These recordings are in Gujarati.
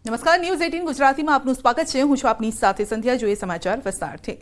નમસ્કાર, ન્યૂઝ 18 ગુજરાતીમાં આપનું સ્વાગત છે. હું છું આપની સાથે સંધ્યા. જોઈએ સમાચાર વિસ્તારથી.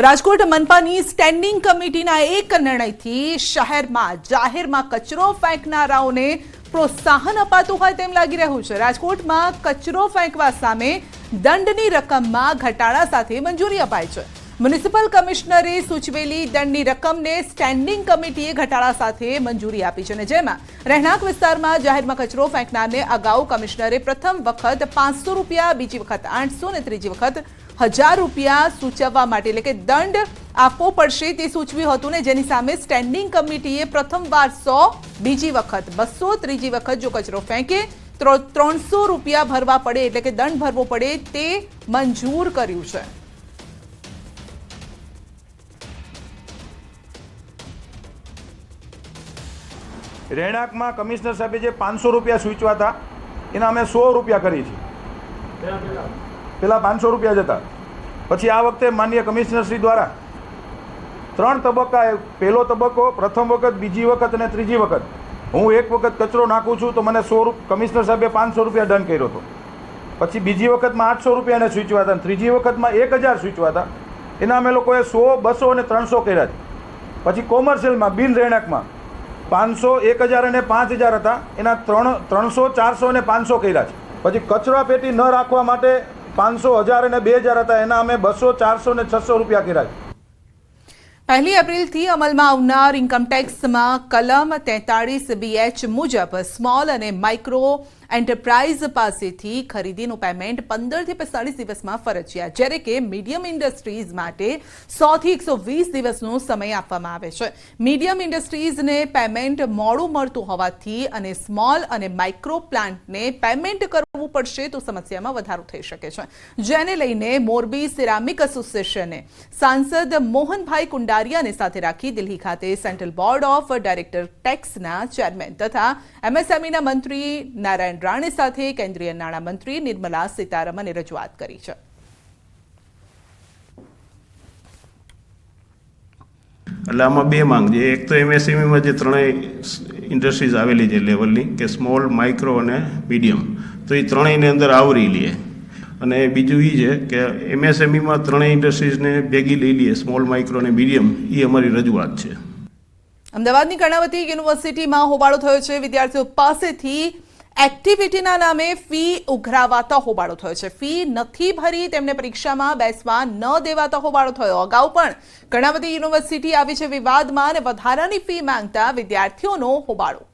રાજકોટ મનપાની સ્ટેન્ડિંગ કમિટીના એક નિર્ણયથી શહેરમાં જાહેરમાં કચરો ફેંકનારાઓને પ્રોત્સાહન અપાતું હોય તેમ લાગી રહ્યું છે. રાજકોટમાં કચરો ફેંકવા સામે દંડની રકમમાં ઘટાડા સાથે મંજૂરી અપાઈ છે. મ્યુનિસિપલ કમિશનરે સૂચવેલી દંડની રકમને સ્ટેન્ડિંગ કમિટીએ ઘટાડા સાથે મંજૂરી આપી છે અને જેમાં રહેણાંક વિસ્તારમાં જાહેરમાં કચરો ફેંકનારને અગાઉ કમિશનરે પ્રથમ વખત ₹500, બીજી વખત 800 અને ત્રીજી વખત ₹1000 સૂચવવા માટે એટલે કે દંડ આપવો પડશે તે સૂચવ્યું હતું ને જેની સામે સ્ટેન્ડિંગ કમિટીએ પ્રથમવાર 100, બીજી વખત 200, ત્રીજી વખત જો કચરો ફેંકે તો ₹300 ભરવા પડે એટલે કે દંડ ભરવો પડે તે મંજૂર કર્યું છે. રહેણાંકમાં કમિશનર સાહેબે જે ₹500 સૂચવ્યા હતા એના અમે ₹100 કરી છે. પહેલાં ₹500 જ હતા. પછી આ વખતે માનનીય કમિશનરશ્રી દ્વારા 3 તબક્કા, પહેલો તબક્કો, પ્રથમ વખત, બીજી વખત અને ત્રીજી વખત હું એક વખત કચરો નાખું છું તો મને કમિશનર સાહેબે ₹500 દંડ કર્યો હતો. પછી બીજી વખતમાં ₹800 એને સૂચવ્યા હતા અને ત્રીજી વખતમાં 1000 સૂચવ્યા હતા. એના અમે લોકોએ 100, 200 અને 300 કર્યા છે. પછી કોમર્શિયલમાં બિલ રહેણાંકમાં 500, 1000 અને 5000 હતા. એના 300, 400 અને 500 કર્યા છે. પછી કચરા પેટી ન રાખવા માટે 500, 1000 અને 2000 હતા. એના અમે 200, 400 અને ₹600 કર્યા છે. 1 એપ્રિલથી અમલમાં આવનાર ઇન્કમટેક્સમાં કલમ 43BH મુજબ સ્મોલ અને માઇક્રો એન્ટરપ્રાઇઝ પાસેથી ખરીદીનું પેમેન્ટ 15 થી 45 દિવસમાં ફરજિયાત, જ્યારે કે મીડિયમ ઇન્ડસ્ટ્રીઝ માટે 100 થી 120 દિવસનો સમય આપવામાં આવે છે. મીડિયમ ઇન્ડસ્ટ્રીઝને પેમેન્ટ મોડું મળતું હોવાથી અને સ્મોલ અને માઇક્રો પ્લાન્ટને પેમેન્ટ કરવું પડશે તો સમસ્યામાં વધારો થઈ શકે છે, જેને લઈને મોરબી સિરામિક એસોસિએશને સાંસદ મોહનભાઈ કુંડારિયાને સાથે રાખી દિલ્હી ખાતે સેન્ટ્રલ બોર્ડ ઓફ ડાયરેક્ટર ટેક્સના ચેરમેન તથા એમએસએમઈના મંત્રી નારાયણ રાણે સાથે કેન્દ્રીય નાણામંત્રી નિર્મલા સીતારમણે રજૂઆત કરી છે. એટલે આમાં બે માંગ છે. એક તો એમએસએમઈમાં જે ત્રણેય ઇન્ડસ્ટ્રીઝ આવેલી છે લેવલની કે સ્મોલ, માઇક્રો અને મીડિયમ, તો એ ત્રણેયને અંદર આવરી લે. અને બીજું એ છે કે એમએસએમઈમાં ત્રણેય ઇન્ડસ્ટ્રીઝને ભેગી લઈ લઈએ, સ્મોલ, માઇક્રો અને મીડિયમ. એ અમારી રજૂઆત છે. અમદાવાદની કર્ણાવતી યુનિવર્સિટીમાં હોબાળો થયો છે. વિદ્યાર્થીઓ પાસેથી એક્ટિવિટીના નામે ફી ઉઘરાવાતા હોબાળો થયો છે. ફી નથી ભરી તેમને પરીક્ષામાં બેસવા ન દેવાતા હોબાળો થયો. અગાઉ પણ કર્ણાવતી યુનિવર્સિટી આવી છે વિવાદમાં અને વધારાની ફી માંગતા વિદ્યાર્થીઓનો હોબાળો.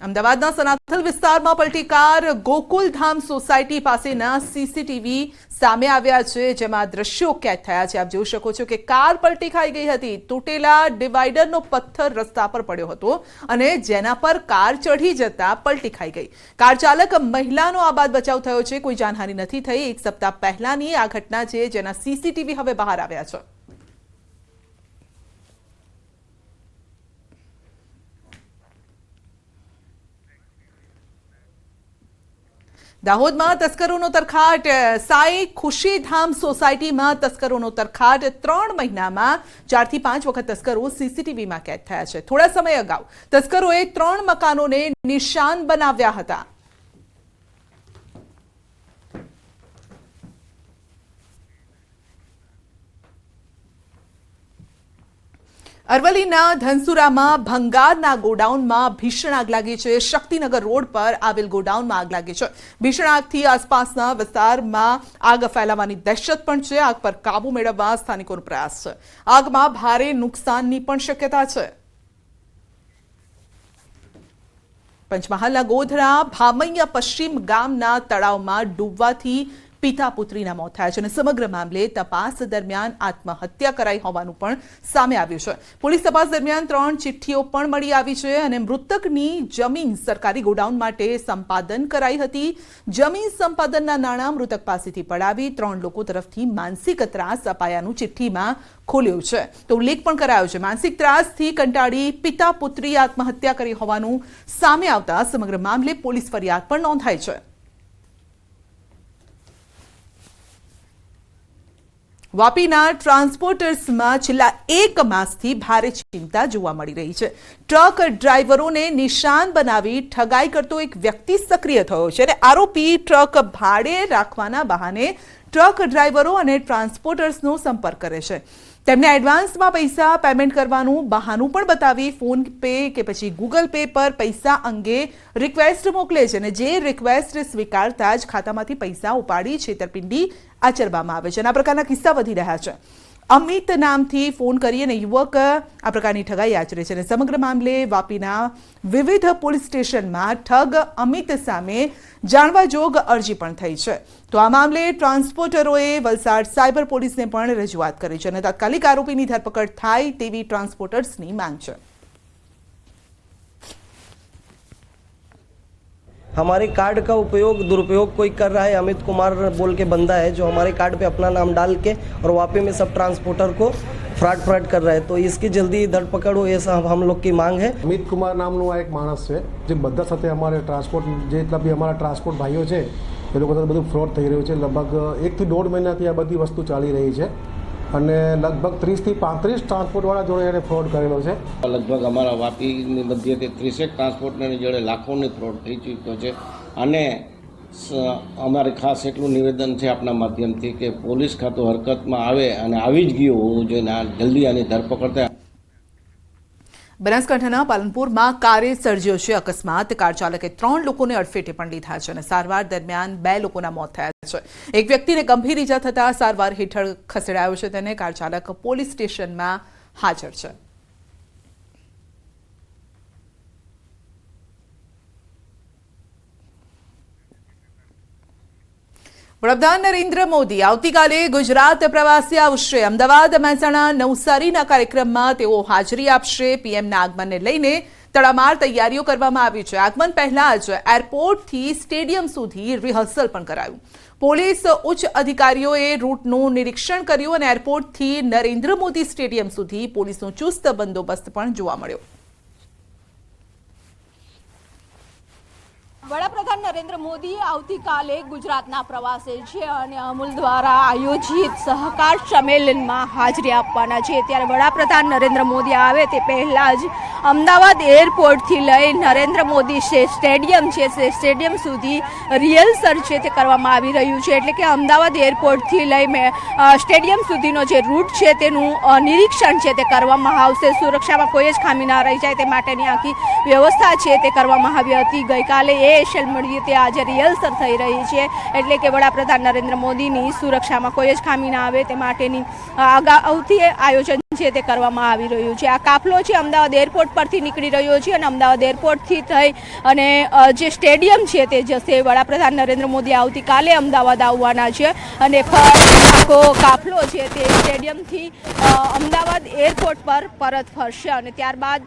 અમદાવાદના સનાથલ વિસ્તારમાં પલટી કાર ગોકુલધામ સોસાયટી પાસેના સીસીટીવી સામે આવ્યા છે, જેમાં દ્રશ્યો કેદ થયા છે. આપ જોઈ શકો છો કે કાર પલટી ખાઈ ગઈ હતી. તૂટેલા ડિવાઈડરનો પથ્થર રસ્તા પર પડ્યો હતો અને જેના પર કાર ચઢી જતા પલટી ખાઈ ગઈ. કાર ચાલક મહિલાનો આબાદ બચાવ થયો છે. કોઈ જાનહાનિ નથી થઈ. 1 સપ્તાહ પહેલાની આ ઘટના છે જેના સીસીટીવી હવે બહાર આવ્યા છે. દાહોદમાં તસ્કરોનો તરખાટ. સાઈ ખુશીધામ સોસાયટીમાં તસ્કરોનો તરખાટ. 3 મહિનામાં 4 થી 5 વખત તસ્કરો સીસીટીવીમાં કેદ થયા છે. થોડા સમય અગાઉ તસ્કરોએ 3 મકાનોને નિશાન બનાવ્યા હતા. અરવલ્લીના ધનસુરામાં ભંગારના ગોડાઉનમાં ભીષણ આગ લાગી છે. શક્તિનગર રોડ પર આવેલ ગોડાઉનમાં આગ લાગી છે. ભીષણ આગથી આસપાસના વિસ્તારમાં આગ ફેલાવાની દહેશત પણ છે. આગ પર કાબુ મેળવવા સ્થાનિકોનો પ્રયાસ છે. આગમાં ભારે નુકસાનની પણ શક્યતા છે. પંચમહાલના ગોધરા ભામૈયા પશ્ચિમ ગામના તળાવમાં ડૂબવાથી પિતા પુત્રીના મોત થયા છે અને સમગ્ર મામલે તપાસ દરમિયાન આત્મહત્યા કરાઈ હોવાનું પણ સામે આવ્યું છે. પોલીસ તપાસ દરમિયાન 3 ચિઠ્ઠીઓ પણ મળી આવી છે અને મૃતકની જમીન સરકારી ગોડાઉન માટે સંપાદન કરાઈ હતી. જમીન સંપાદનના નાણાં મૃતક પાસેથી પડાવી 3 લોકો તરફથી માનસિક ત્રાસ અપાયાનું ચિઠ્ઠીમાં ખોલ્યું છે. તો ઉલ્લેખ પણ કરાયો છે. માનસિક ત્રાસથી કંટાળી પિતા પુત્રી આત્મહત્યા કરી હોવાનું સામે આવતા સમગ્ર મામલે પોલીસ ફરિયાદ પણ નોંધાઈ છે. વાપીના ટ્રાન્સપોર્ટર્સમાં છેલ્લા 1 માસથી ભારે ચિંતા જોવા મળી રહી છે. ટ્રક ડ્રાઈવરોને નિશાન બનાવી ઠગાઈ કરતો એક વ્યક્તિ સક્રિય થયો છે અને આરોપી ટ્રક ભાડે રાખવાના બહાને ટ્રક ડ્રાઈવરો અને ટ્રાન્સપોર્ટર્સનો સંપર્ક કરે છે. તેમને એડવાન્સમાં પૈસા પેમેન્ટ કરવાનું બહાનું પણ બતાવી ફોન પે કે પછી ગૂગલ પે પર પૈસા અંગે રિક્વેસ્ટ મોકલે છે અને જે રિક્વેસ્ટ સ્વીકારતા જ ખાતામાંથી પૈસા ઉપાડી છેતરપિંડી આચરવામાં આવે છે. આ પ્રકારના કિસ્સા વધી રહ્યા છે. અમિત નામથી ફોન કરી અને યુવક આ પ્રકારની ઠગાઈ આચરે છે અને સમગ્ર મામલે વાપીના વિવિધ પોલીસ સ્ટેશનમાં ઠગ અમિત સામે જાણવા જોગ અરજી પણ થઈ છે. તો આ મામલે ટ્રાન્સપોર્ટરોએ વલસાડ સાયબર પોલીસને પણ રજૂઆત કરી છે અને તાત્કાલિક આરોપીની ધરપકડ થાય તેવી ટ્રાન્સપોર્ટર્સની માંગ છે. हमारे कार्ड का उपयोग दुरुपयोग कोई कर रहा है। अमित कुमार बोल के बंदा है जो हमारे कार्ड पे अपना नाम डाल के और वापी में सब ट्रांसपोर्टर को फ्रॉड कर रहा है, तो इसकी जल्दी धरपकड़ हो ऐसा हम लोग की मांग है। અમિત કુમાર નામનો આ એક માણસ છે જે બધા સાથે અમારે ટ્રાન્સપોર્ટ જેટલા બી અમારા ટ્રાન્સપોર્ટ ભાઈઓ છે એ લોકો સાથે બધું ફ્રોડ થઈ રહ્યું છે. લગભગ 1 થી 1.5 મહિનાથી આ બધી વસ્તુ ચાલી રહી છે અને લગભગ 30 થી 35 ટ્રાન્સપોર્ટવાળા જોડે એને ફ્રોડ કરેલો છે. લગભગ અમારા વાપીની મધ્યથી 30 ટ્રાન્સપોર્ટરની જોડે લાખોની ફ્રોડ થઈ ચૂક્યો છે અને અમારે ખાસ એટલું નિવેદન છે આપના માધ્યમથી કે પોલીસ ખાતું હરકતમાં આવે અને આવી જ ગયું હોવું જોઈએ, જલ્દી આની ધરપકડ થાય. બનાસકાંઠાના પાલનપુરમાં કારે સર્જ્યો છે અકસ્માત. કાર ચાલકે 3 લોકોને અડફેટે પણ લીધા છે અને સારવાર દરમિયાન 2 લોકોના મોત થયા છે. એક વ્યક્તિને ગંભીર ઈજા થતા સારવાર હેઠળ ખસેડાયો છે. તેને કાર ચાલક પોલીસ સ્ટેશનમાં હાજર છે. વડાપ્રધાન નરેન્દ્ર મોદી આવતીકાલે ગુજરાત પ્રવાસે આવશે. અમદાવાદ, મહેસાણા, નવસારીના કાર્યક્રમમાં તેઓ હાજરી આપશે. પીએમના આગમનને લઈને તડામાર તૈયારીઓ કરવામાં આવી છે. આગમન પહેલા જ એરપોર્ટથી સ્ટેડિયમ સુધી રિહર્સલ પણ કરાયું. પોલીસ ઉચ્ચ અધિકારીઓએ રૂટનું નિરીક્ષણ કર્યું અને એરપોર્ટથી નરેન્દ્ર મોદી સ્ટેડિયમ સુધી પોલીસનો ચુસ્ત બંદોબસ્ત પણ જોવા મળ્યો. વડાપ્રધાન નરેન્દ્ર મોદી આવતીકાલે ગુજરાતના પ્રવાસે છે અને અમૂલ દ્વારા આયોજિત સહકાર સંમેલનમાં હાજરી આપવાના છે. ત્યારે વડાપ્રધાન નરેન્દ્ર મોદી આવે તે પહેલાં જ અમદાવાદ એરપોર્ટથી લઈ નરેન્દ્ર મોદી સ્ટેડિયમ છે તે સ્ટેડિયમ સુધી રિહર્સલ છે તે કરવામાં આવી રહ્યું છે. એટલે કે અમદાવાદ એરપોર્ટથી લઈ સ્ટેડિયમ સુધીનો જે રૂટ છે તેનું નિરીક્ષણ છે તે કરવામાં આવશે. સુરક્ષામાં કોઈ જ ખામી ના રહી જાય તે માટેની આખી વ્યવસ્થા છે તે કરવામાં આવી હતી. ગઈકાલે મળીએ તે આજે રિહર્સલ થઈ રહી છે. એટલે કે વડાપ્રધાન નરેન્દ્ર મોદીની સુરક્ષામાં કોઈ જ ખામી ના આવે તે માટેની અગાઉથી આયોજન છે તે કરવામાં આવી રહ્યું છે. આ કાફલો છે અમદાવાદ એરપોર્ટ પરથી નીકળી રહ્યો છે અને અમદાવાદ એરપોર્ટથી થઈ અને જે સ્ટેડિયમ છે તે જશે. વડાપ્રધાન નરેન્દ્ર મોદી આવતીકાલે અમદાવાદ આવવાના છે અને આખો કાફલો છે તે સ્ટેડિયમથી અમદાવાદ એરપોર્ટ પર પરત ફરશે અને ત્યારબાદ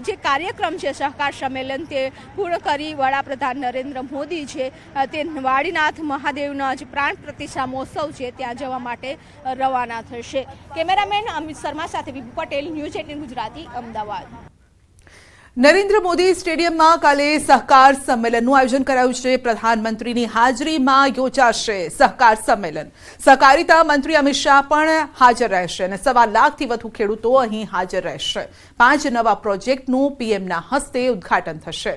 જે કાર્યક્રમ છે સહકાર સંમેલન તે પૂર્ણ કરી વડાપ્રધાન નરેન્દ્ર મોદી છે તે વાડીનાથ મહાદેવના જે પ્રાણ પ્રતિષ્ઠા મહોત્સવ છે ત્યાં જવા માટે રવાના થશે. કેમેરામેન અમિત શર્મા સાથે વિભુ પટેલ, ન્યૂઝ 18 ગુજરાતી, અમદાવાદ. નરેન્દ્ર મોદી સ્ટેડિયમમાં કાલે સહકાર સંમેલનનું આયોજન કરાયું છે. પ્રધાનમંત્રીની હાજરીમાં યોજાશે સહકાર સંમેલન. સહકારિતા મંત્રી અમિત શાહ પણ હાજર રહેશે અને 1.25 લાખથી વધુ ખેડૂતો અહીં હાજર રહેશે. 5 નવા પ્રોજેક્ટનું પીએમના હસ્તે ઉદ્ઘાટન થશે.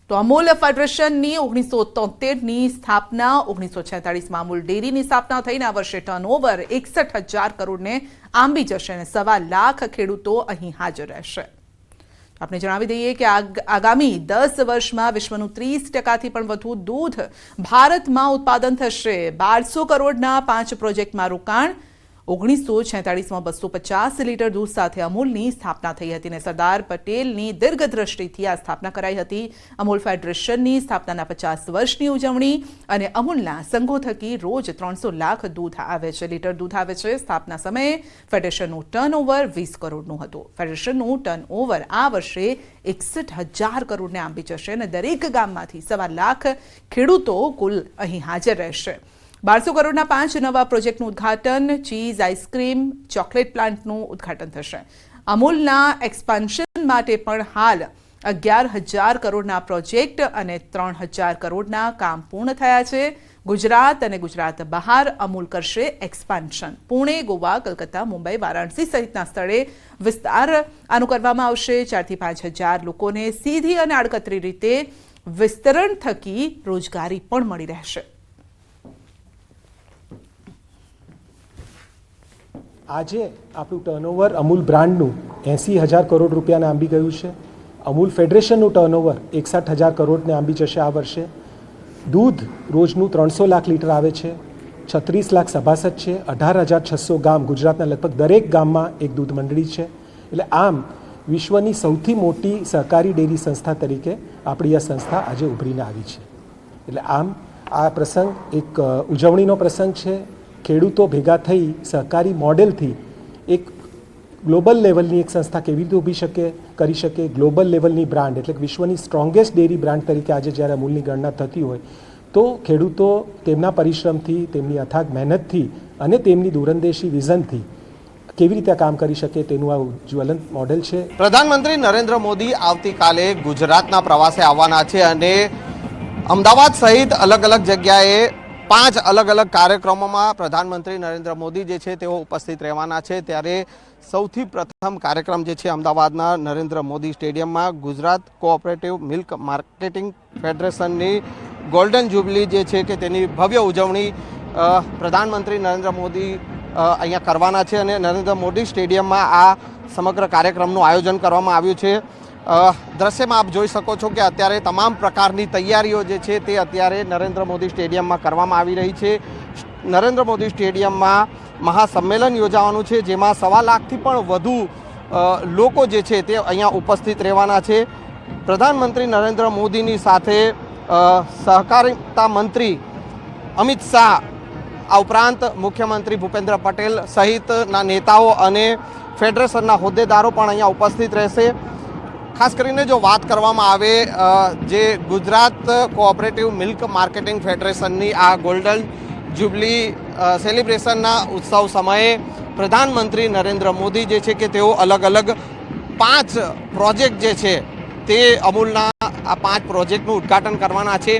તો અમૂલ ફેડરેશનની 1973ની સ્થાપના, 1946માં અમૂલ ડેરીની સ્થાપના થઈને આ વર્ષે ટર્નઓવર 61,000 કરોડને આંબી જશે અને 1.25 લાખ ખેડૂતો અહીં હાજર રહેશે. આપણે જણાવી દઈએ કે આગામી 10 વર્ષમાં વિશ્વનું 30%થી પણ વધુ દૂધ ભારતમાં ઉત્પાદન થશે. 1200 કરોડના 5 પ્રોજેક્ટમાં રોકાણ. 1946માં 250 લીટર દૂધ સાથે અમૂલની સ્થાપના થઈ હતી અને સરદાર પટેલની દીર્ઘદ્રષ્ટિથી આ સ્થાપના કરાઈ હતી. અમૂલ ફેડરેશનની સ્થાપનાના 50 વર્ષની ઉજવણી અને અમૂલના સંઘો થકી રોજ 300 લાખ લીટર દૂધ આવે છે. સ્થાપના સમયે ફેડરેશનનું ટર્નઓવર 20 કરોડનું હતું. ફેડરેશનનું ટર્નઓવર આ વર્ષે 61,000 કરોડને આંબી જશે અને દરેક ગામમાંથી 1.25 લાખ ખેડૂતો કુલ અહીં હાજર રહેશે. 1200 કરોડના 5 નવા પ્રોજેક્ટનું ઉદ્ઘાટન. ચીઝ, આઈસ્ક્રીમ, ચોકલેટ પ્લાન્ટનું ઉદ્ઘાટન થશે. અમૂલના એક્સપાન્શન માટે પણ હાલ 11,000 કરોડના પ્રોજેક્ટ અને 3,000 કરોડના કામ પૂર્ણ થયા છે. ગુજરાત અને ગુજરાત બહાર અમૂલ કરશે એક્સપાન્શન. પુણે, ગોવા, કલકત્તા, મુંબઈ, વારાણસી સહિતના સ્થળે વિસ્તાર આનું કરવામાં આવશે. 4 થી 5,000 લોકોને સીધી અને આડકતરી રીતે વિસ્તરણ થકી રોજગારી પણ મળી રહેશે. આજે આપણું ટર્નઓવર અમૂલ બ્રાન્ડનું 80,000 કરોડ રૂપિયાને આંબી ગયું છે. અમૂલ ફેડરેશનનું ટર્નઓવર 61,000 કરોડને આંબી જશે આ વર્ષે. દૂધ રોજનું 300 લાખ લીટર આવે છે. 36 લાખ સભાસદ છે. 18,600 ગામ, ગુજરાતના લગભગ દરેક ગામમાં એક દૂધ મંડળી છે. એટલે આમ વિશ્વની સૌથી મોટી સહકારી ડેરી સંસ્થા તરીકે આપણી આ સંસ્થા આજે ઉભરીને આવી છે. એટલે આમ આ પ્રસંગ એક ઉજવણીનો પ્રસંગ છે. ખેડૂતો ભેગા થઈ સહકારી મોડેલથી એક ગ્લોબલ લેવલની એક સંસ્થા કેવી રીતે ઊભી કરી શકે, ગ્લોબલ લેવલની બ્રાન્ડ એટલે કે વિશ્વની સ્ટ્રોંગેસ્ટ ડેરી બ્રાન્ડ તરીકે આજે જ્યારે અમૂલની ગણના થતી હોય તો ખેડૂતો તેમના પરિશ્રમથી, તેમની અથાગ મહેનતથી અને તેમની દૂરંદેશી વિઝનથી કેવી રીતે કામ કરી શકે તેનું આ જ્વલંત મોડેલ છે. પ્રધાનમંત્રી નરેન્દ્ર મોદી આવતીકાલે ગુજરાતના પ્રવાસે આવવાના છે અને અમદાવાદ સહિત અલગ અલગ જગ્યાએ 5 અલગ અલગ કાર્યક્રમોમાં પ્રધાનમંત્રી નરેન્દ્ર મોદી જે છે તેઓ ઉપસ્થિત રહેવાના છે. ત્યારે સૌથી પ્રથમ કાર્યક્રમ જે છે અમદાવાદના નરેન્દ્ર મોદી સ્ટેડિયમમાં ગુજરાત કોઓપરેટિવ મિલ્ક માર્કેટિંગ ફેડરેશનની ગોલ્ડન જ્યુબલી જે છે કે તેની ભવ્ય ઉજવણી પ્રધાનમંત્રી નરેન્દ્ર મોદી અહીંયા કરવાના છે અને નરેન્દ્ર મોદી સ્ટેડિયમમાં આ સમગ્ર કાર્યક્રમનું આયોજન કરવામાં આવ્યું છે. દ્રશ્યમાં આપ જોઈ શકો છો કે અત્યારે તમામ પ્રકારની તૈયારીઓ જે છે તે અત્યારે નરેન્દ્ર મોદી સ્ટેડિયમમાં કરવામાં આવી રહી છે. નરેન્દ્ર મોદી સ્ટેડિયમમાં મહાસંમેલન યોજાવાનું છે જેમાં 1.25 લાખથી પણ વધુ લોકો જે છે તે અહીંયા ઉપસ્થિત રહેવાના છે. પ્રધાનમંત્રી નરેન્દ્ર મોદીની સાથે સહકારિતા મંત્રી અમિત શાહ, આ ઉપરાંત મુખ્યમંત્રી ભૂપેન્દ્ર પટેલ સહિતના નેતાઓ અને ફેડરેશનના હોદ્દેદારો પણ અહીંયા ઉપસ્થિત રહેશે. ખાસ કરીને જો વાત કરવામાં આવે જે ગુજરાત કોઓપરેટિવ મિલ્ક માર્કેટિંગ ફેડરેશનની આ ગોલ્ડન જ્યુબલી સેલિબ્રેશનના ઉત્સવ સમયે પ્રધાનમંત્રી નરેન્દ્ર મોદી જે છે કે તેઓ અલગ અલગ 5 પ્રોજેક્ટ જે છે તે અમૂલના આ 5 પ્રોજેક્ટનું ઉદ્ઘાટન કરવાના છે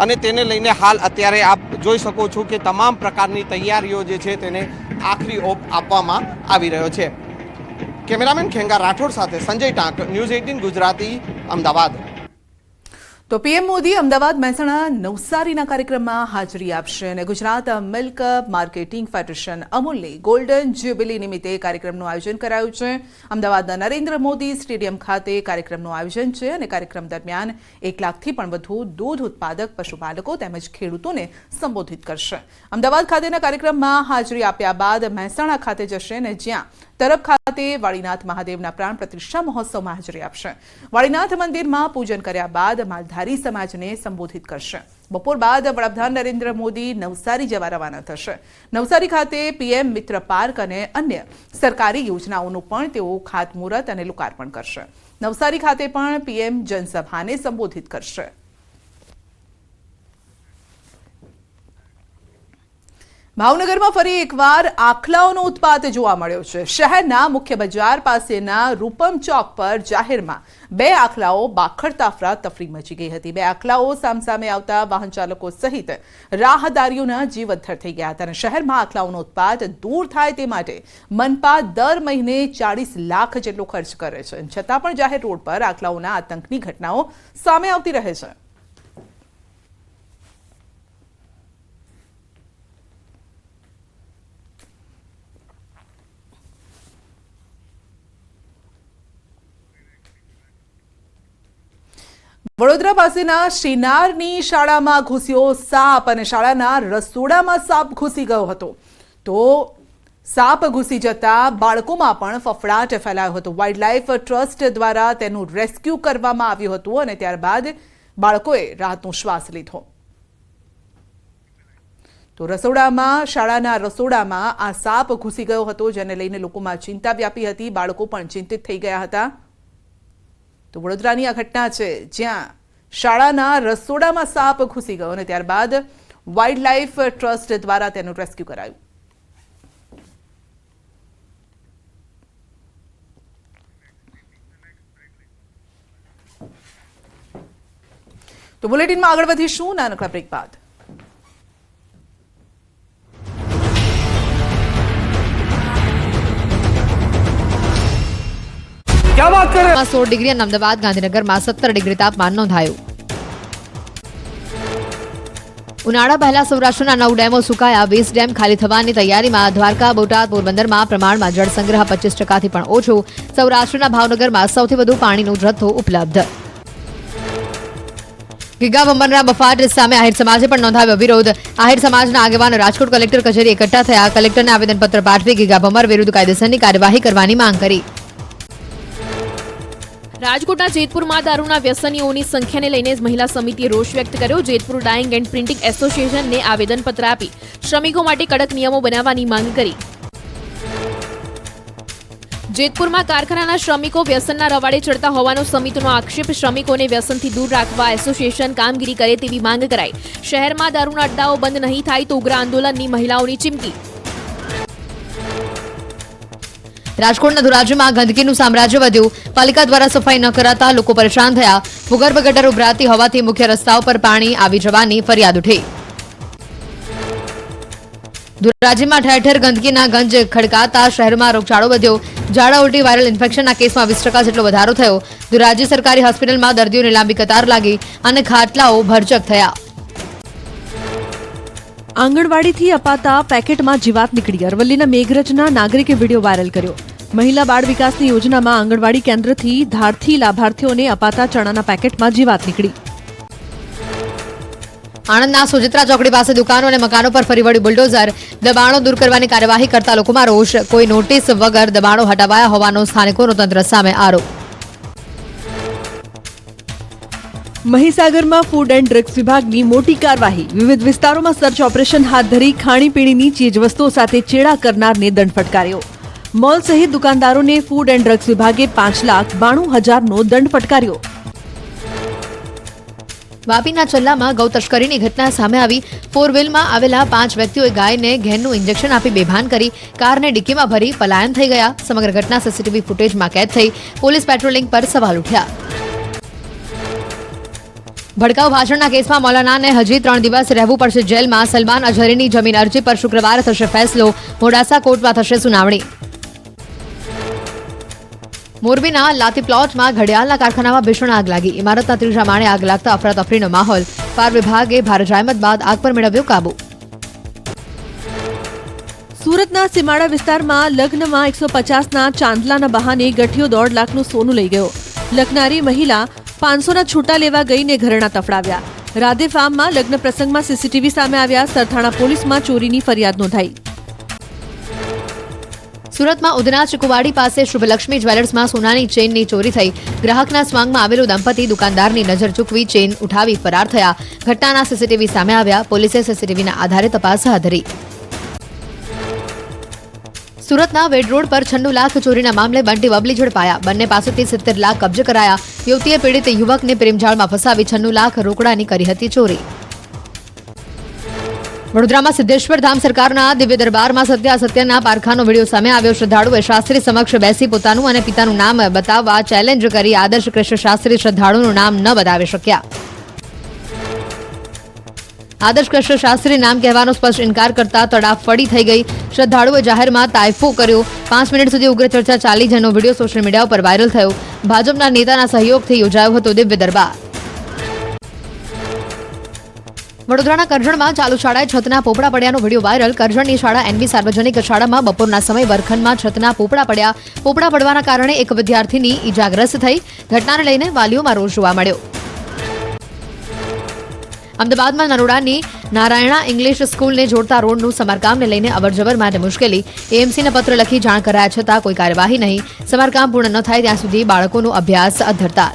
અને તેને લઈને હાલ અત્યારે આપ જોઈ શકો છો કે તમામ પ્રકારની તૈયારીઓ જે છે તેને આખરી ઓપ આપવામાં આવી રહ્યો છે. કેમેરામેન ખેંગા રાઠોડ સાથે સંજય ટાંક, ન્યૂઝ 18 ગુજરાતી, અમદાવાદ. તો પીએમ મોદી અમદાવાદ, મહેસાણા, નવસારીના કાર્યક્રમમાં હાજરી આપશે અને ગુજરાત મિલ્ક માર્કેટિંગ ફેડરેશન અમૂલની ગોલ્ડન જ્યુબિલી નિમિત્તે કાર્યક્રમનું આયોજન કરાયું છે. અમદાવાદના નરેન્દ્ર મોદી સ્ટેડિયમ ખાતે કાર્યક્રમનું આયોજન છે અને કાર્યક્રમ દરમિયાન 1 લાખથી પણ વધુ દૂધ ઉત્પાદક પશુપાલકો તેમજ ખેડૂતોને સંબોધિત કરશે. અમદાવાદ ખાતેના કાર્યક્રમમાં હાજરી આપ્યા બાદ મહેસાણા ખાતે જશે અને જ્યાં તરફ ખાતે વાળીનાથ મહાદેવના પ્રાણ પ્રતિષ્ઠા મહોત્સવમાં હાજરી આપશે. વાળીનાથ મંદિરમાં પૂજન કર્યા બાદ માલધારી સમાજને સંબોધિત કરશે. બપોર બાદ વડાપ્રધાન નરેન્દ્ર મોદી નવસારી જવા રવાના થશે. નવસારી ખાતે પીએમ મિત્ર પાર્ક અને અન્ય સરકારી યોજનાઓનું પણ તેઓ ખાતમુહૂર્ત અને લોકાર્પણ કરશે. નવસારી ખાતે પણ પીએમ જનસભાને સંબોધિત કરશે. ભાવનગરમાં ફરી એકવાર આખલાઓનો ઉત્પાત જોવા મળ્યો છે. શહેરના મુખ્ય બજાર પાસેના રૂપમ ચોક પર જાહેરમાં 2 આખલાઓ બાખડતા અફરાતફરી મચી ગઈ હતી. 2 આખલાઓ સામસામે આવતા વાહન ચાલકો સહિત રાહદારીઓના જીવ અદ્ધર થઈ ગયા હતા અને શહેરમાં આખલાઓનો ઉત્પાત દૂર થાય તે માટે મનપા દર મહિને 40 લાખ જેટલો ખર્ચ કરે છે. છતાં પણ જાહેર રોડ પર આખલાઓના આતંકની ઘટનાઓ સામે આવતી રહે છે. વડોદરા પાસેના શ્રીનારની શાળામાં ઘૂસ્યો સાપ અને શાળાના રસોડામાં સાપ ઘૂસી ગયો હતો. તો સાપ ઘૂસી જતા બાળકોમાં પણ ફફડાટ ફેલાયો હતો. વાઇલ્ડલાઇફ ટ્રસ્ટ દ્વારા તેનું રેસ્ક્યુ કરવામાં આવ્યું હતું અને ત્યારબાદ બાળકોએ રાહતનો શ્વાસ લીધો. તો શાળાના રસોડામાં આ સાપ ઘૂસી ગયો હતો જેને લઈને લોકોમાં ચિંતા વ્યાપી હતી. બાળકો પણ ચિંતિત થઈ ગયા હતા. તો વડોદરાની આ ઘટના છે જ્યાં શાળાના રસોડામાં સાપ ઘૂસી ગયો અને ત્યારબાદ વાઇલ્ડલાઇફ ટ્રસ્ટ દ્વારા તેનું રેસ્ક્યુ કરાયું. તો બુલેટિનમાં આગળ વધીશું નાનકડા બ્રેક બાદ. 16 ડિગ્રી અને અમદાવાદ ગાંધીનગરમાં 17 ડિગ્રી તાપમાન નોંધાયું. ઉનાળા પહેલા સૌરાષ્ટ્રના 9 ડેમો સુકાયા. 20 ડેમ ખાલી થવાની તૈયારીમાં. દ્વારકા, બોટાદ, પોરબંદરમાં પ્રમાણમાં જળસંગ્રહ 25%થી પણ ઓછો. સૌરાષ્ટ્રના ભાવનગરમાં સૌથી વધુ પાણીનો જથ્થો ઉપલબ્ધ. ગીગા બંબરના બફાટ સામે આહિર સમાજે પણ નોંધાવ્યો વિરોધ. આહિર સમાજના આગેવાનો રાજકોટ કલેક્ટર કચેરી એકઠા થયા. કલેક્ટરને આવેદનપત્ર પાઠવી ગીગા બંબર વિરુદ્ધ કાયદેસરની કાર્યવાહી કરવાની માંગ કરી. રાજકોટના જેતપુરમાં દારૂના વ્યસનીઓની સંખ્યાને લઈને મહિલા સમિતિએ રોષ વ્યક્ત કર્યો. જેતપુર ડાઇંગ એન્ડ પ્રિન્ટિંગ એસોસિએશનને આવેદનપત્ર આપી શ્રમિકો માટે કડક નિયમો બનાવવાની માંગ કરી. જેતપુરમાં કારખાનાના શ્રમિકો વ્યસનના રવાડે ચડતા હોવાનો સમિતિનો આક્ષેપ. શ્રમિકોને વ્યસનથી દૂર રાખવા એસોસિએશન કામગીરી કરે તેવી માંગ કરાઈ. શહેરમાં દારૂના અડ્ડાઓ બંધ નહીં થાય તો ઉગ્ર આંદોલનની મહિલાઓની ચીમકી. રાજકોટના ધોરાજીમાં ગંદકીનું સામ્રાજ્ય વધ્યું. પાલિકા દ્વારા સફાઈ ન કરાતા લોકો પરેશાન થયા. ભૂગર્ભ ગટર ઉભરાતી હોવાથી મુખ્ય રસ્તાઓ પર પાણી આવી જવાની ફરિયાદ ઉઠી. ધોરાજીમાં ઠેર ઠેર ગંદકીના ગંજ ખડકાતા શહેરમાં રોગચાળો વધ્યો. ઝાડા ઉલટી વાયરલ ઇન્ફેક્શનના કેસમાં 20% જેટલો વધારો થયો. ધોરાજી સરકારી હોસ્પિટલમાં દર્દીઓને લાંબી કતાર લાગી અને ખાટલાઓ ભરચક થયા. આંગણવાડીથી અપાતા પેકેટમાં જીવાત નીકળી. અરવલ્લીના મેઘરજના નાગરિકે વિડીયો વાયરલ કર્યો. મહિલા બાળ વિકાસની યોજનામાં આંગણવાડી કેન્દ્રથી ધારથી લાભાર્થીઓને અપાતા ચણાના પેકેટમાં જીવાત નીકળી. આણંદના સોજિત્રા ચોકડી પાસે દુકાનો અને મકાનો પર ફરી વળ્યું બુલડોઝર. દબાણો દૂર કરવાની કાર્યવાહી કરતા લોકોમાં રોષ. કોઈ નોટિસ વગર દબાણો હટાવાયા હોવાનો સ્થાનિકોનો તંત્ર સામે આરોપ. મહીસાગરમાં ફૂડ એન્ડ ડ્રગ્સ વિભાગની મોટી કાર્યવાહી. વિવિધ વિસ્તારોમાં સર્ચ ઓપરેશન હાથ ધરી ખાણીપીણીની ચીજવસ્તુઓ સાથે ચેડા કરનારને દંડ ફટકાર્યો. મોલ સહિત દુકાનદારોને ફૂડ એન્ડ ડ્રગ્સ વિભાગે 5,92,000નો દંડ ફટકાર્યો. વાપીના ચલ્લામાં ગૌ તસ્કરીની ઘટના સામે આવી. 4 વ્હીલમાં આવેલા 5 વ્યક્તિઓએ ગાયને ઘેનનું ઇન્જેક્શન આપી બેભાન કરી કારને ડિક્કીમાં ભરી પલાયન થઈ ગયા. સમગ્ર ઘટના સીસીટીવી ફૂટેજમાં કેદ થઈ. પોલીસ પેટ્રોલિંગ પર સવાલ ઉઠ્યા. ભડકાઉ ભાષણના કેસમાં મૌલાનાને હજી 3 દિવસ રહેવું પડશે જેલમાં. સલમાન અઝહરીની જમીન અરજી પર શુક્રવારે થશે ફેસલો. મોડાસા કોર્ટમાં થશે સુનાવણી. મોરબીના લાતી પ્લોટમાં ઘડિયાળના કારખાનામાં ભીષણ આગ લાગી. ઇમારતના 3જા માળે આગ લાગતા અફરાતફરીનો માહોલ. ફાયર વિભાગે ભારે જહેમત બાદ આગ પર મેળવ્યો કાબુ. સુરતના સીમાડા વિસ્તારમાં લગ્નમાં 150ના ચાંદલાના બહાને ગઠિયો 1.5 લાખનું સોનું લઈ ગયો. લખનારી મહિલા 500ના છૂટા લેવા ગઈને ઘરેણા તફડાવ્યા. રાધે ફાર્મમાં લગ્ન પ્રસંગમાં સીસીટીવી સામે આવ્યા. સરથાણા પોલીસમાં ચોરીની ફરિયાદ નોંધાઈ. સુરતમાં ઉધના ચીકુવાડી પાસે શુભલક્ષ્મી જ્વેલર્સમાં સોનાની ચેઇનની ચોરી થઈ. ગ્રાહકના સ્વાંગમાં આવેલું દંપતી દુકાનદારની નજર ચૂકવી ચેઇન ઉઠાવી ફરાર થયા. ઘટનાના સીસીટીવી સામે આવ્યા. પોલીસે સીસીટીવીના આધારે તપાસ હાથ ધરી. સુરતના વેડ રોડ પર 96 લાખ ચોરીના મામલે બંટી બબલી ઝડપાયા. બંને પાસેથી 70 લાખ કબજે કરાયા. યુવતીએ પીડિત યુવકને પ્રેમજાળમાં ફસાવી 96 લાખ રોકડાની કરી હતી ચોરી. વડોદરામાં સિદ્ધેશ્વર ધામ સરકારના દિવ્ય દરબારમાં સત્યના પારખાનો વિડીયો સામે આવ્યો. શ્રદ્ધાળુએ શાસ્ત્રી સમક્ષ બેસી પોતાનું અને પિતાનું નામ બતાવવા ચેલેન્જ કરી. આદર્શ કૃષ્ણ શાસ્ત્રી શ્રદ્ધાળુનું નામ ન બતાવી શક્યા. આદર્શ કૃષ્ણ શાસ્ત્રી નામ કહેવાનો સ્પષ્ટ ઇનકાર કરતા તડાફડી થઈ ગઈ. શ્રદ્ધાળુએ જાહેરમાં તાયફો કર્યો. 5 મિનિટ સુધી ઉગ્ર ચર્ચા ચાલી, જેનો વિડીયો સોશિયલ મીડિયા પર વાયરલ થયો. ભાજપના નેતાના સહયોગથી યોજાયો હતો દિવ્ય દરબાર. વડોદરાના કરજણમાં ચાલુ શાળાએ છતના પોપડા પડ્યાનો વિડીયો વાયરલ. કરજણની શાળા એનબી સાર્વજનિક શાળામાં બપોરના સમયે વર્ગખંડમાં છતના પોપડા પડ્યા. પોપડા પડવાના કારણે એક વિદ્યાર્થીની ઈજાગ્રસ્ત થઈ. ઘટનાને લઈને વાલીઓમાં રોષ જોવા મળ્યો. અમદાવાદમાં નરોડાની નારાયણા ઇંગ્લિશ સ્કૂલને જોડતા રોડનું સમારકામને લઈને અવરજવર માટે મુશ્કેલી. એએમસીને પત્ર લખી જાણ કરાયા છતાં કોઈ કાર્યવાહી નહીં. સમારકામ પૂર્ણ ન થાય ત્યાં સુધી બાળકોનો અભ્યાસ અધ્ધરતા.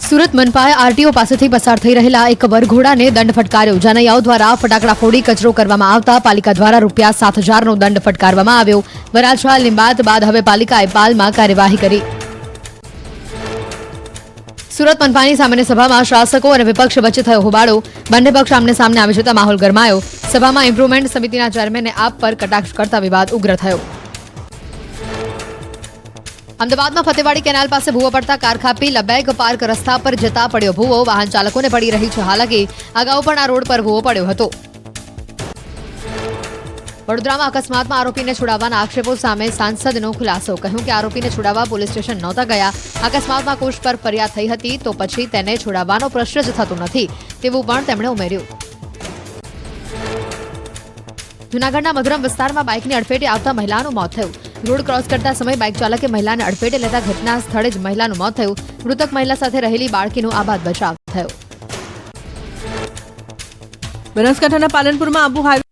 સુરત મનપાએ આરટીઓ પાસેથી પસાર થઈ રહેલા એક વરઘોડાને દંડ ફટકાર્યો. જાનૈયાઓ દ્વારા ફટાકડા ફોડી કચરો કરવામાં આવતા પાલિકા દ્વારા ₹7,000નો દંડ ફટકારવામાં આવ્યો. વરાછા લિંબાયત બાદ હવે પાલિકાએ પાલમાં કાર્યવાહી કરી. સુરત મનપાની સામાન્ય સભામાં શાસકો અને વિપક્ષ વચ્ચે થયો હોબાળો. બંને પક્ષ આમને સામને આવી જતા માહોલ ગરમાયો. સભામાં ઇમ્પ્રુવમેન્ટ સમિતિના ચેરમેને આપ પર કટાક્ષ કરતા વિવાદ ઉગ્ર થયો. અમદાવાદમાં ફતેવાડી કેનાલ પાસે ભૂવો પડતા કાર ખાપી. લબેગ પાર્ક રસ્તા પર જતા પડ્યો ભૂવો. વાહન ચાલકોને પડી રહી છે હાલાકી. અગાઉ પણ આ રોડ પર ભૂવો પડ્યો હતો. વડોદરામાં અકસ્માતમાં આરોપીને છોડાવવાના આક્ષેપો સામે સાંસદનો ખુલાસો. કહ્યું કે આરોપીને છોડાવવા પોલીસ સ્ટેશન નહોતા ગયા. અકસ્માતમાં કોચ પર ફરિયાદ થઈ હતી તો પછી તેને છોડાવવાનો પ્રશ્ન જ થતો નથી તેવું પણ તેમણે ઉમેર્યું. જૂનાગઢના મધુરમ વિસ્તારમાં બાઇકની અડફેટે આવતા મહિલાનું મોત થયું. રોડ ક્રોસ કરતા સમયે બાઇક ચાલકે મહિલાને અડફેટે લેતા ઘટના સ્થળે જ મહિલાનું મોત થયું. મૃતક મહિલા સાથે રહેલી બાળકીનો આબાદ બચાવ થયો. બનાસકાંઠાના પાલનપુરમાં આબુ હાઈવે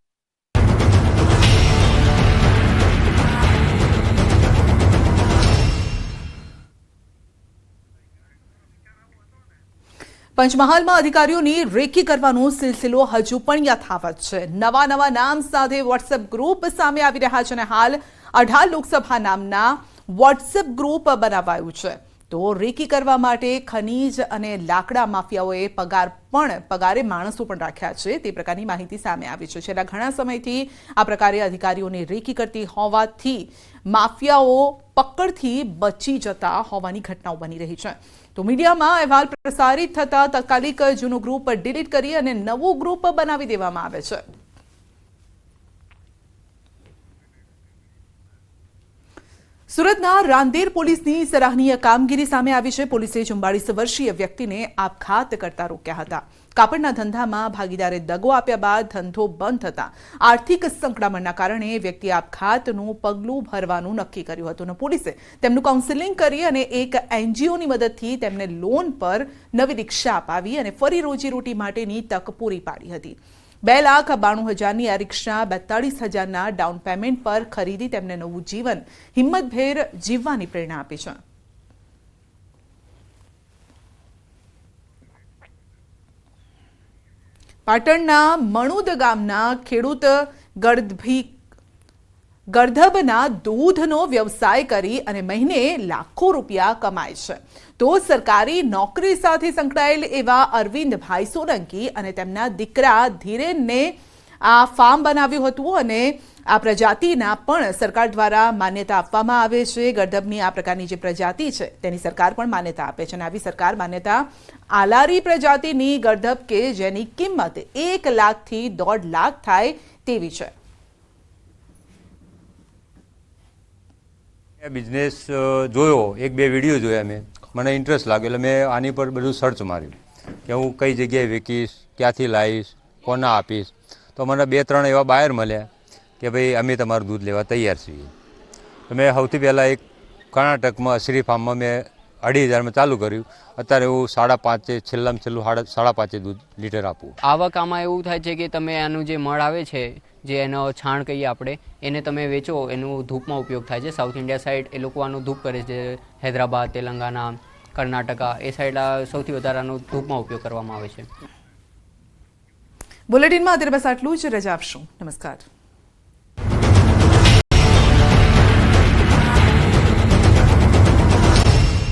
પંચમહાલમાં અધિકારીઓની રેકી કરવાનો સિલસિલો હજુ પણ યથાવત છે. નવા નામ સાથે વોટ્સએપ ગ્રુપ સામે આવી રહ્યા છે અને હાલ 18 લોકસભા નામના વોટ્સએપ ગ્રુપ બનાવાયું છે. તો રેકી કરવા માટે ખનીજ અને લાકડા માફિયાઓએ પગારે માણસો પણ રાખ્યા છે તે પ્રકારની માહિતી સામે આવી છે. છેલ્લા ઘણા સમયથી આ પ્રકારે અધિકારીઓની રેકી કરતી હોવાથી માફિયાઓ પકડથી બચી જતા હોવાની ઘટનાઓ બની રહી છે. તો મીડિયામાં અહેવાલ પ્રસારિત થતા તાત્કાલિક જૂનો ગ્રુપ ડિલીટ કરી અને નવું ગ્રુપ બનાવી દેવામાં આવે છે. સુરતના રાંદેર પોલીસની સરાહનીય કામગીરી સામે આવી છે. પોલીસે 44 વર્ષીય વ્યક્તિને આપઘાત કરતા રોક્યા હતા. કાપડના ધંધામાં ભાગીદારે દગો આપ્યા બાદ ધંધો બંધ થતા આર્થિક સંકળામણના કારણે વ્યક્તિએ આપઘાતનું પગલું ભરવાનું નક્કી કર્યું હતું. પોલીસે તેમનું કાઉન્સેલિંગ કરી અને એક એનજીઓની મદદથી તેમને લોન પર નવી રિક્ષા અપાવી અને ફરી રોજીરોટી માટેની તક પૂરી પાડી હતી. 2,92,000ની આ રિક્ષા 42,000ના ડાઉન પેમેન્ટ પર ખરીદી તેમને નવું જીવન હિંમતભેર જીવવાની પ્રેરણા આપી છે. પાટણના મણુદ ગામના ખેડૂત ગર્ધબના દૂધનો વ્યવસાય કરી અને મહિને લાખો રૂપિયા કમાય છે. તો સરકારી નોકરી સાથે સંકળાયેલ એવા અરવિંદભાઈ સોલંકી અને તેમના દીકરા ધીરેનને આ ફાર્મ બનાવ્યું હતું અને આ પ્રજાતિના પણ સરકાર દ્વારા માન્યતા આપવામાં આવે છે. ગર્ધબની આ પ્રકારની જે પ્રજાતિ છે તેની સરકાર પણ માન્યતા આપે છે અને આવી સરકાર માન્યતા આલારી પ્રજાતિની ગર્ધબ કે જેની કિંમત 1 લાખથી 1.5 લાખ થાય તેવી છે. બિઝનેસ જોયો, 1-2 વિડીયો જોયા મેં, મને ઇન્ટરેસ્ટ લાગ્યો એટલે મેં આની પર બધું સર્ચ માર્યું કે હું કઈ જગ્યાએ વેચીશ, ક્યાંથી લાવીશ, કોના આપીશ. તો મને 2-3 એવા બાયર મળ્યા કે ભાઈ અમે તમારું દૂધ લેવા તૈયાર છીએ. તો મેં સૌથી પહેલાં એક કર્ણાટકમાં અશરી ફાર્મમાં મેં 2,500 ચાલુ કર્યું. અત્યારે હું 5.5 છેલ્લામાં છેલ્લું 5.5 દૂધ લીટર આપું. આવક આમાં એવું થાય છે કે તમે આનું જે મળ આવે છે, જે એનો છાણ કહીએ આપણે, એને તમે વેચો, એનું ધૂપમાં ઉપયોગ થાય છે. સાઉથ ઇન્ડિયા સાઈડ એ લોકો આનું ધૂપ કરે છે. હૈદરાબાદ, તેલંગાના, કર્ણાટકા એ સાઈડ સૌથી વધારે આનો ધૂપમાં ઉપયોગ કરવામાં આવે છે. બુલેટિનમાં અત્યારે બસ આટલું જ. રજા આપશું. નમસ્કાર.